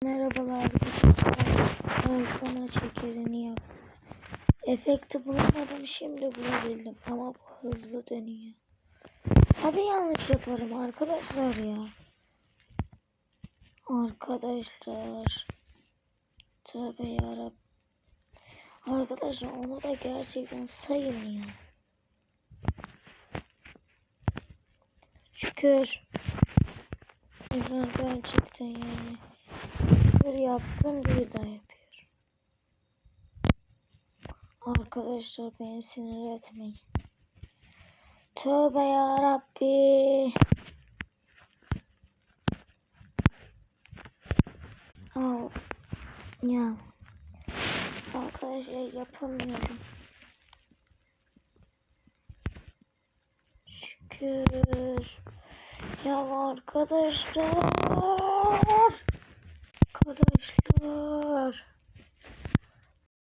Merhabalar arkadaşlar. Balkona çekerini yap. Efekti bulamadım, şimdi bulabildim ama bu hızlı dönüyor. Tabii yanlış yaparım arkadaşlar ya. Arkadaşlar. Tövbe yarabbim. Arkadaşlar onu da gerçekten sayın ya. Şükür. Gerçekten yani. Bir yaptım, bir daha yapıyorum. Arkadaşlar beni sinir etmeyin. Tövbe yarabbi. Al. Ya. Arkadaşlar yapamıyorum. Şükür. Ya arkadaşlar. Arkadaşlar.